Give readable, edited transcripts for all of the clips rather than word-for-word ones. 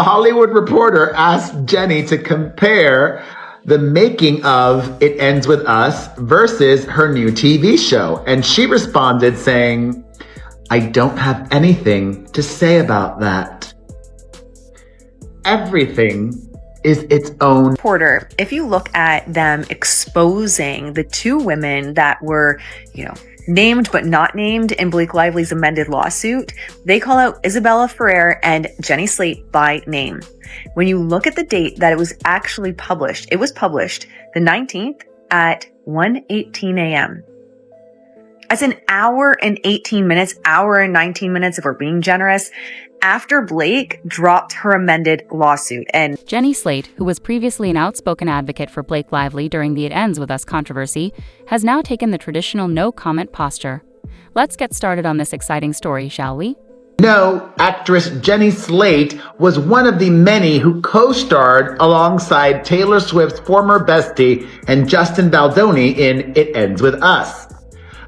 A Hollywood Reporter asked Jenny to compare the making of It Ends With Us versus her new TV show. And she responded saying, "I don't have anything to say about that. Everything is its own." Reporter, if you look at them exposing the two women that were, named but not named in Blake Lively's amended lawsuit, they call out Isabella Ferrer and Jenny Slate by name. When you look at the date that it was actually published, it was published the 19th at 1:18 a.m. That's an hour and 18 minutes, hour and 19 minutes if we're being generous, after Blake dropped her amended lawsuit. And Jenny Slate, who was previously an outspoken advocate for Blake Lively during the It Ends With Us controversy, has now taken the traditional no-comment posture. Let's get started on this exciting story, shall we? No, actress Jenny Slate was one of the many who co-starred alongside Taylor Swift's former bestie and Justin Baldoni in It Ends With Us.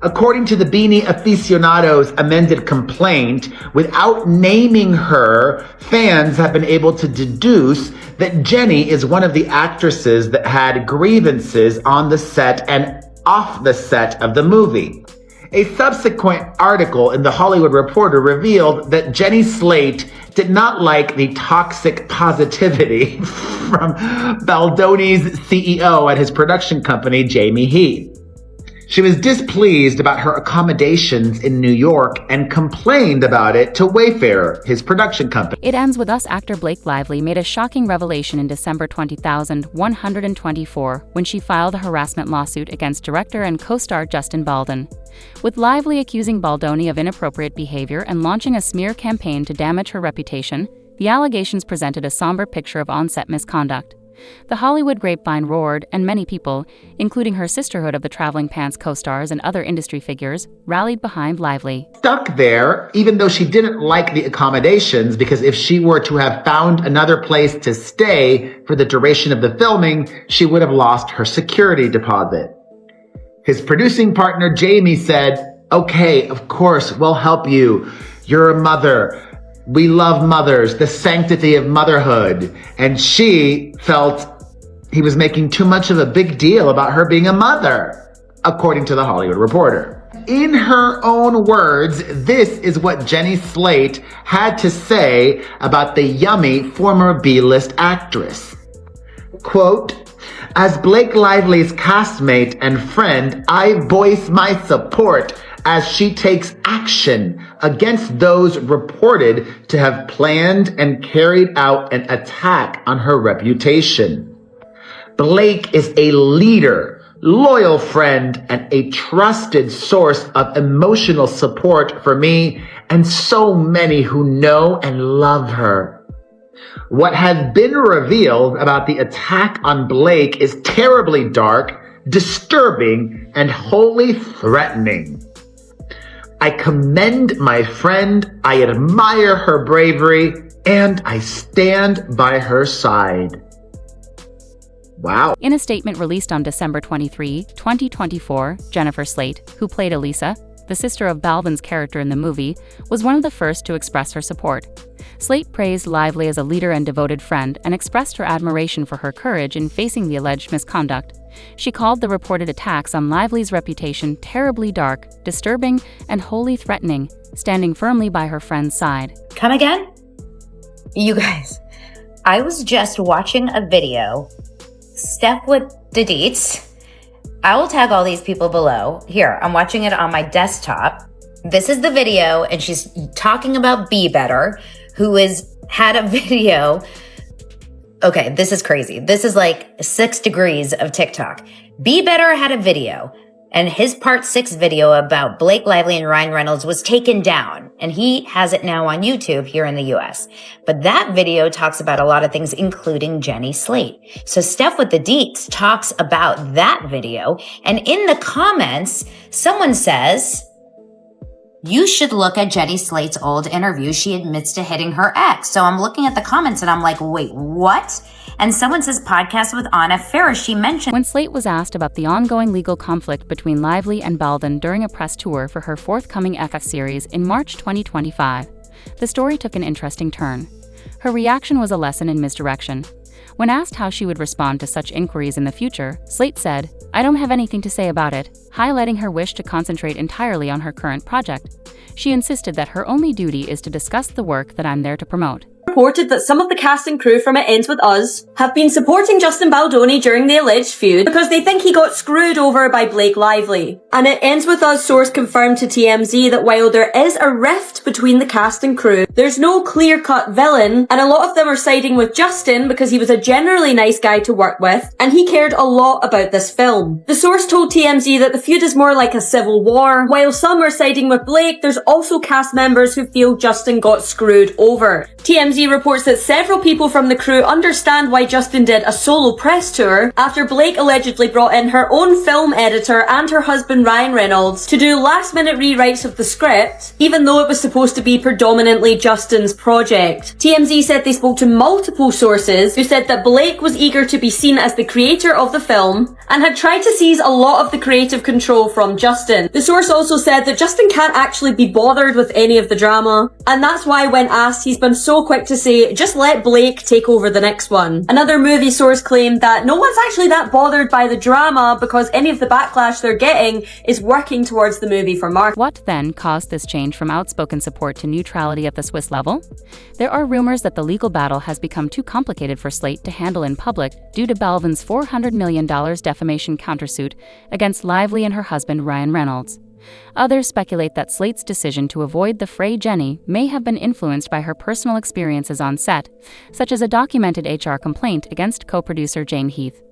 According to the Beanie Aficionado's amended complaint, without naming her, fans have been able to deduce that Jenny is one of the actresses that had grievances on the set and off the set of the movie. A subsequent article in The Hollywood Reporter revealed that Jenny Slate did not like the toxic positivity from Baldoni's CEO at his production company, Jamie Heath. She was displeased about her accommodations in New York and complained about it to Wayfarer, his production company. It Ends With Us actor Blake Lively made a shocking revelation in December 2024 when she filed a harassment lawsuit against director and co-star Justin Baldon. With Lively accusing Baldoni of inappropriate behavior and launching a smear campaign to damage her reputation, the allegations presented a somber picture of on-set misconduct. The Hollywood grapevine roared, and many people, including her sisterhood of the Traveling Pants co-stars and other industry figures, rallied behind Lively. Stuck there, even though she didn't like the accommodations, because if she were to have found another place to stay for the duration of the filming, she would have lost her security deposit. His producing partner, Jamie, said, "Okay, of course, we'll help you. You're a mother. We love mothers, the sanctity of motherhood." And she felt he was making too much of a big deal about her being a mother, according to The Hollywood Reporter. In her own words, this is what Jenny Slate had to say about the yummy former B-list actress. Quote, "As Blake Lively's castmate and friend, I voice my support as she takes action against those reported to have planned and carried out an attack on her reputation. Blake is a leader, loyal friend, and a trusted source of emotional support for me and so many who know and love her. What has been revealed about the attack on Blake is terribly dark, disturbing, and wholly threatening. I commend my friend, I admire her bravery, and I stand by her side." Wow. In a statement released on December 23, 2024, Jennifer Slate, who played Elisa, the sister of Baldwin's character in the movie, was one of the first to express her support. Slate praised Lively as a leader and devoted friend and expressed her admiration for her courage in facing the alleged misconduct. She called the reported attacks on Lively's reputation terribly dark, disturbing, and wholly threatening, standing firmly by her friend's side. Come again? You guys, I was just watching a video. Step with the deets. I will tag all these people below. Here, I'm watching it on my desktop. This is the video, and she's talking about Be Better, who had a video. Okay, this is crazy. This is like 6 degrees of TikTok. Be Better had a video, and his part 6 video about Blake Lively and Ryan Reynolds was taken down, and he has it now on YouTube here in the US. But that video talks about a lot of things, including Jenny Slate. So Steph with the Deets talks about that video, and in the comments, someone says, "You should look at Jenny Slate's old interview. She admits to hitting her ex." So I'm looking at the comments and I'm like, wait, what? And someone says podcast with Anna Faris. She mentioned when Slate was asked about the ongoing legal conflict between Lively and Baldwin during a press tour for her forthcoming FX series in March 2025, the story took an interesting turn. Her reaction was a lesson in misdirection. When asked how she would respond to such inquiries in the future, Slate said, "I don't have anything to say about it," highlighting her wish to concentrate entirely on her current project. She insisted that her only duty is to discuss the work that I'm there to promote. Reported that some of the cast and crew from It Ends With Us have been supporting Justin Baldoni during the alleged feud because they think he got screwed over by Blake Lively. An It Ends With Us source confirmed to TMZ that while there is a rift between the cast and crew, there's no clear-cut villain, and a lot of them are siding with Justin because he was a generally nice guy to work with, and he cared a lot about this film. The source told TMZ that the feud is more like a civil war. While some are siding with Blake, there's also cast members who feel Justin got screwed over. TMZ reports that several people from the crew understand why Justin did a solo press tour after Blake allegedly brought in her own film editor and her husband Ryan Reynolds to do last-minute rewrites of the script, even though it was supposed to be predominantly Justin's project. TMZ said they spoke to multiple sources who said that Blake was eager to be seen as the creator of the film and had tried to seize a lot of the creative control from Justin. The source also said that Justin can't actually be bothered with any of the drama, and that's why when asked, he's been so quick to say, just let Blake take over the next one. Another movie source claimed that no one's actually that bothered by the drama because any of the backlash they're getting is working towards the movie for marketing. What then caused this change from outspoken support to neutrality at the Swiss level? There are rumors that the legal battle has become too complicated for Slate to handle in public due to Balvin's $400 million defamation countersuit against Lively and her husband Ryan Reynolds. Others speculate that Slate's decision to avoid the fray Jenny may have been influenced by her personal experiences on set, such as a documented HR complaint against co-producer Jane Heath.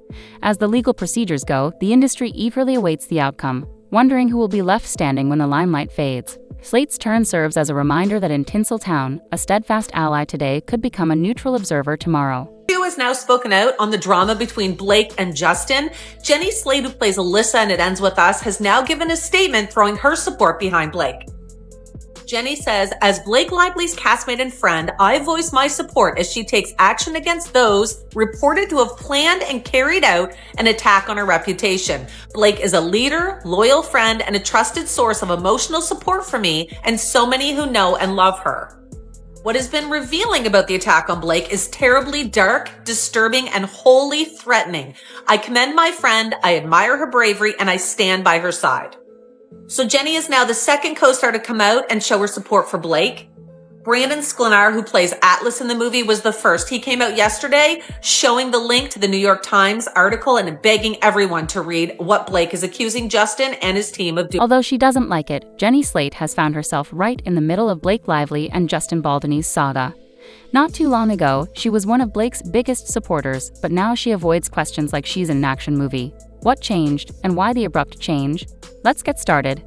As the legal procedures go, the industry eagerly awaits the outcome, wondering who will be left standing when the limelight fades. Slate's turn serves as a reminder that in Tinseltown, a steadfast ally today could become a neutral observer tomorrow. Has now spoken out on the drama between Blake and Justin. Jenny Slate, who plays Alyssa and It Ends With Us, has now given a statement throwing her support behind Blake. Jenny says, as Blake Lively's castmate and friend, I voice my support as she takes action against those reported to have planned and carried out an attack on her reputation. Blake is a leader, loyal friend, and a trusted source of emotional support for me and so many who know and love her. What has been revealing about the attack on Blake is terribly dark, disturbing, and wholly threatening. I commend my friend, I admire her bravery, and I stand by her side. So Jenny is now the second co-star to come out and show her support for Blake. Brandon Sklenar, who plays Atlas in the movie, was the first. He came out yesterday showing the link to the New York Times article and begging everyone to read what Blake is accusing Justin and his team of doing. Although she doesn't like it, Jenny Slate has found herself right in the middle of Blake Lively and Justin Baldoni's saga. Not too long ago, she was one of Blake's biggest supporters, but now she avoids questions like she's in an action movie. What changed, and why the abrupt change? Let's get started.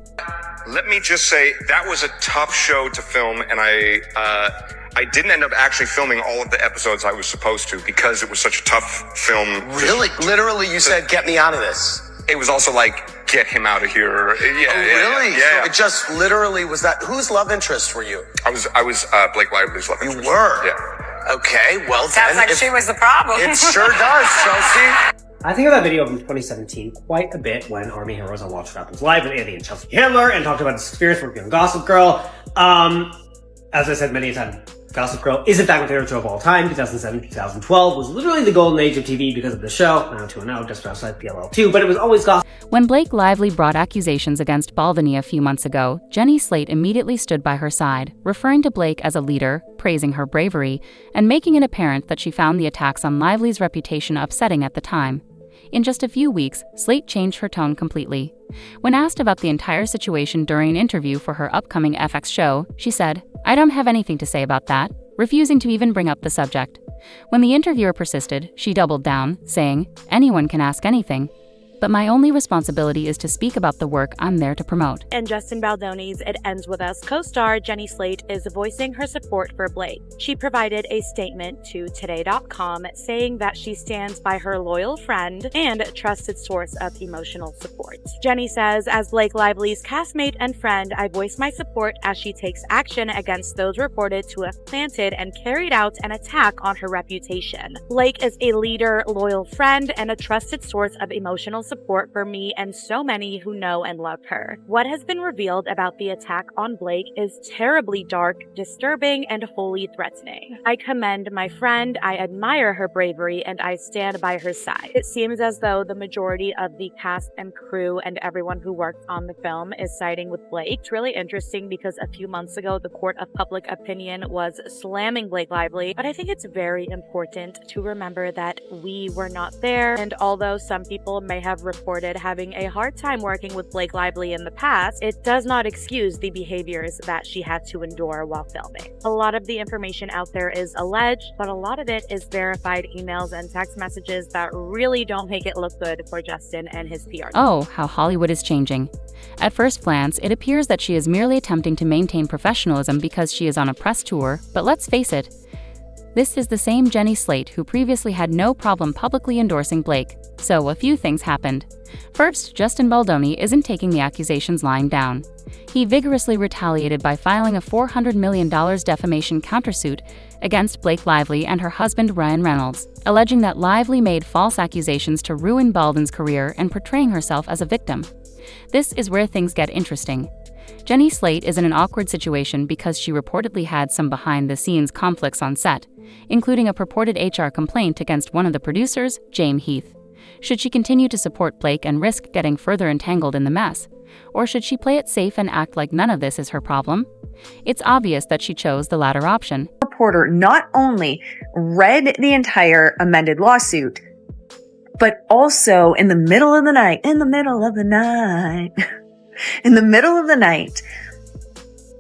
Let me just say, that was a tough show to film, and I didn't end up actually filming all of the episodes I was supposed to because it was such a tough film. Really? Literally, you said, get me out of this. It was also like, get him out of here. Really? Yeah. So it just literally was that. Whose love interest were you? I was Blake Lively's love interest. You were? Yeah. Okay, well Sounds like she was the problem. It sure does, Chelsea. I think of that video from 2017 quite a bit when Army Heroes Unwatched happens live with Andy and Chelsea Handler and talked about this experience working on Gossip Girl. As I said many a time, Gossip Girl is in fact my favorite show of all time. 2007, 2012 was literally the golden age of TV because of the show. 90210, just outside PLL2, but it was always Gossip. When Blake Lively brought accusations against Baldoni a few months ago, Jenny Slate immediately stood by her side, referring to Blake as a leader, praising her bravery, and making it apparent that she found the attacks on Lively's reputation upsetting at the time. In just a few weeks, Slate changed her tone completely. When asked about the entire situation during an interview for her upcoming FX show, she said, I don't have anything to say about that, refusing to even bring up the subject. When the interviewer persisted, she doubled down, saying, anyone can ask anything. But my only responsibility is to speak about the work I'm there to promote. And Justin Baldoni's It Ends With Us co-star Jenny Slate is voicing her support for Blake. She provided a statement to Today.com saying that she stands by her loyal friend and trusted source of emotional support. Jenny says, as Blake Lively's castmate and friend, I voice my support as she takes action against those reported to have planted and carried out an attack on her reputation. Blake is a leader, loyal friend, and a trusted source of emotional support support for me and so many who know and love her. What has been revealed about the attack on Blake is terribly dark, disturbing, and wholly threatening. I commend my friend, I admire her bravery, and I stand by her side. It seems as though the majority of the cast and crew and everyone who worked on the film is siding with Blake. It's really interesting because a few months ago, the court of public opinion was slamming Blake Lively, but I think it's very important to remember that we were not there, and although some people may have reported having a hard time working with Blake Lively in the past, it does not excuse the behaviors that she had to endure while filming. A lot of the information out there is alleged, but a lot of it is verified emails and text messages that really don't make it look good for Justin and his PR. Oh, how Hollywood is changing. At first glance, it appears that she is merely attempting to maintain professionalism because she is on a press tour, but let's face it, this is the same Jenny Slate who previously had no problem publicly endorsing Blake. So a few things happened. First, Justin Baldoni isn't taking the accusations lying down. He vigorously retaliated by filing a $400 million defamation countersuit against Blake Lively and her husband Ryan Reynolds, alleging that Lively made false accusations to ruin Baldwin's career and portraying herself as a victim. This is where things get interesting. Jenny Slate is in an awkward situation because she reportedly had some behind-the-scenes conflicts on set, including a purported HR complaint against one of the producers, James Heath. Should she continue to support Blake and risk getting further entangled in the mess? Or should she play it safe and act like none of this is her problem? It's obvious that she chose the latter option. The reporter not only read the entire amended lawsuit, but also in the middle of the night,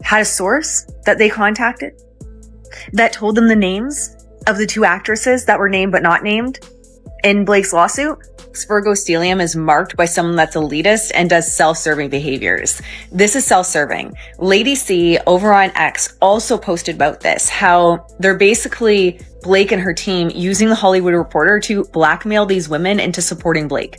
had a source that they contacted that told them the names of the two actresses that were named but not named in Blake's lawsuit. Sphyrgostelium is marked by someone that's elitist and does self-serving behaviors. This is self-serving. Lady C over on X also posted about this, how they're basically Blake and her team using the Hollywood Reporter to blackmail these women into supporting Blake.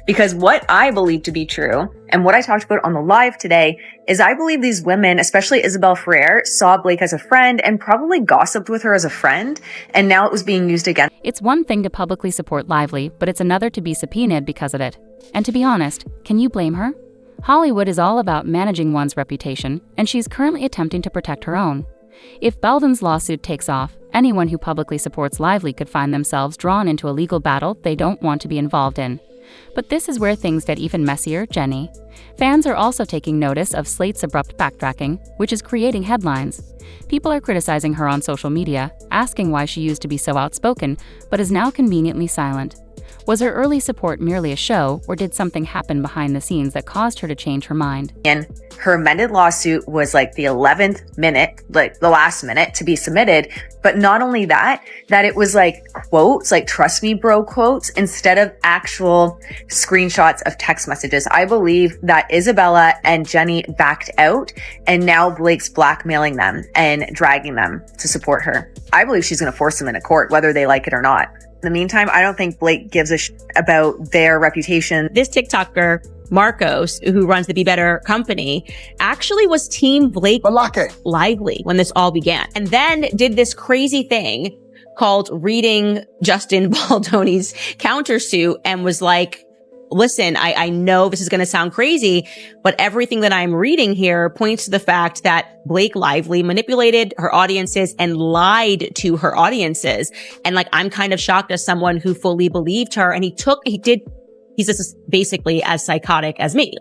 Because what I believe to be true, and what I talked about on the live today, is I believe these women, especially Isabel Ferrer, saw Blake as a friend and probably gossiped with her as a friend, and now it was being used against. It's one thing to publicly support Lively, but it's another to be subpoenaed because of it. And to be honest, can you blame her? Hollywood is all about managing one's reputation, and she's currently attempting to protect her own. If Belden's lawsuit takes off, anyone who publicly supports Lively could find themselves drawn into a legal battle they don't want to be involved in. But this is where things get even messier, Jenny. Fans are also taking notice of Slate's abrupt backtracking, which is creating headlines. People are criticizing her on social media, asking why she used to be so outspoken, but is now conveniently silent. Was her early support merely a show, or did something happen behind the scenes that caused her to change her mind? And her amended lawsuit was like the 11th minute, like the last minute to be submitted. But not only that it was like quotes, like trust me bro quotes, instead of actual screenshots of text messages. I believe that Isabella and Jenny backed out, and now Blake's blackmailing them and dragging them to support her. I believe she's going to force them into court, whether they like it or not. In the meantime, I don't think Blake gives a about their reputation. This TikToker, Marcos, who runs the Be Better company, actually was team Blake Lively when this all began. And then did this crazy thing called reading Justin Baldoni's countersuit and was like, listen, I know this is going to sound crazy, but everything that I'm reading here points to the fact that Blake Lively manipulated her audiences and lied to her audiences. And like, I'm kind of shocked as someone who fully believed her. And he's just basically as psychotic as me.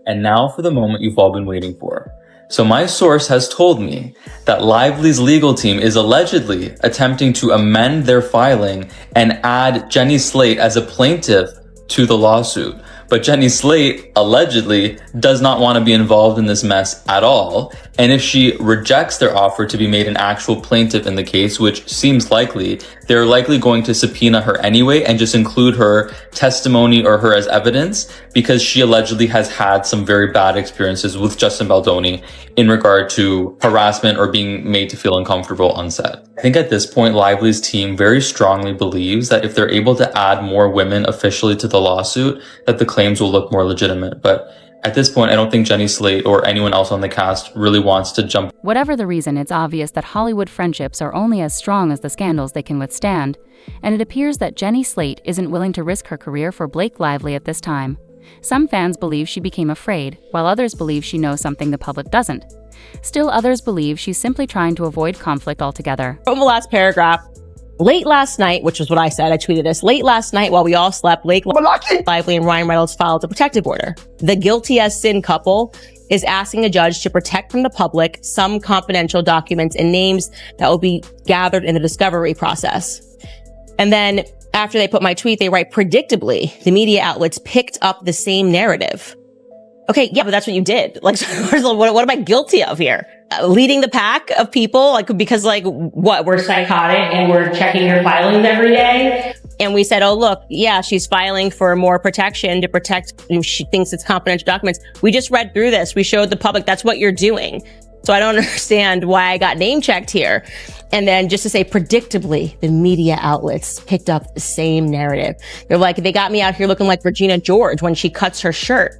And now for the moment you've all been waiting for. So my source has told me that Lively's legal team is allegedly attempting to amend their filing and add Jenny Slate as a plaintiff to the lawsuit. But Jenny Slate allegedly does not want to be involved in this mess at all. And if she rejects their offer to be made an actual plaintiff in the case, which seems likely, they're likely going to subpoena her anyway and just include her testimony or her as evidence, because she allegedly has had some very bad experiences with Justin Baldoni in regard to harassment or being made to feel uncomfortable on set. I think at this point, Lively's team very strongly believes that if they're able to add more women officially to the lawsuit, that the claims will look more legitimate. But At this point, I don't think Jenny Slate or anyone else on the cast really wants to jump. Whatever the reason, it's obvious that Hollywood friendships are only as strong as the scandals they can withstand, and it appears that Jenny Slate isn't willing to risk her career for Blake Lively at this time. Some fans believe she became afraid, while others believe she knows something the public doesn't. Still, others believe she's simply trying to avoid conflict altogether. From the last paragraph, late last night, which was what I said, I tweeted this, late last night while we all slept, Blake Lively and Ryan Reynolds filed a protective order. The guilty as sin couple is asking a judge to protect from the public some confidential documents and names that will be gathered in the discovery process. And then after they put my tweet, they write, predictably, the media outlets picked up the same narrative. Okay, yeah, but that's what you did. Like, what am I guilty of here? Leading the pack of people? Like, because what, we're psychotic and we're checking her filings every day? And we said, oh, look, yeah, she's filing for more protection to protect, she thinks it's confidential documents. We just read through this. We showed the public that's what you're doing. So I don't understand why I got name checked here. And then just to say, predictably, the media outlets picked up the same narrative. They're like, they got me out here looking like Regina George when she cuts her shirt.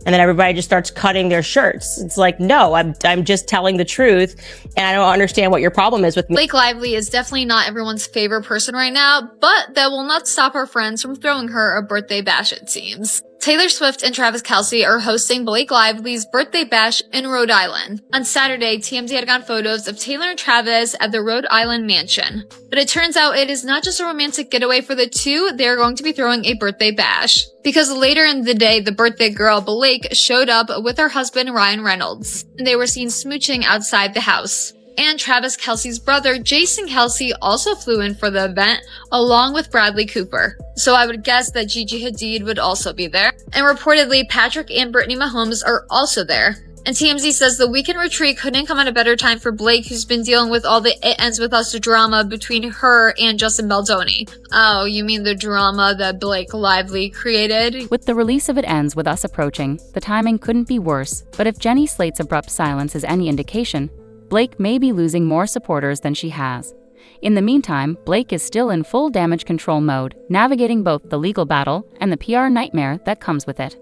And then everybody just starts cutting their shirts. It's like, no, I'm just telling the truth. And I don't understand what your problem is with me. Blake Lively is definitely not everyone's favorite person right now, but that will not stop her friends from throwing her a birthday bash, it seems. Taylor Swift and Travis Kelce are hosting Blake Lively's birthday bash in Rhode Island. On Saturday, TMZ had gotten photos of Taylor and Travis at the Rhode Island mansion. But it turns out it is not just a romantic getaway for the two, they are going to be throwing a birthday bash. Because later in the day, the birthday girl, Blake, showed up with her husband, Ryan Reynolds. And they were seen smooching outside the house. And Travis Kelce's brother, Jason Kelce, also flew in for the event, along with Bradley Cooper. So I would guess that Gigi Hadid would also be there. And reportedly, Patrick and Brittany Mahomes are also there. And TMZ says the weekend retreat couldn't come at a better time for Blake, who's been dealing with all the It Ends With Us drama between her and Justin Baldoni. Oh, you mean the drama that Blake Lively created? With the release of It Ends With Us approaching, the timing couldn't be worse. But if Jenny Slate's abrupt silence is any indication, Blake may be losing more supporters than she has. In the meantime, Blake is still in full damage control mode, navigating both the legal battle and the PR nightmare that comes with it.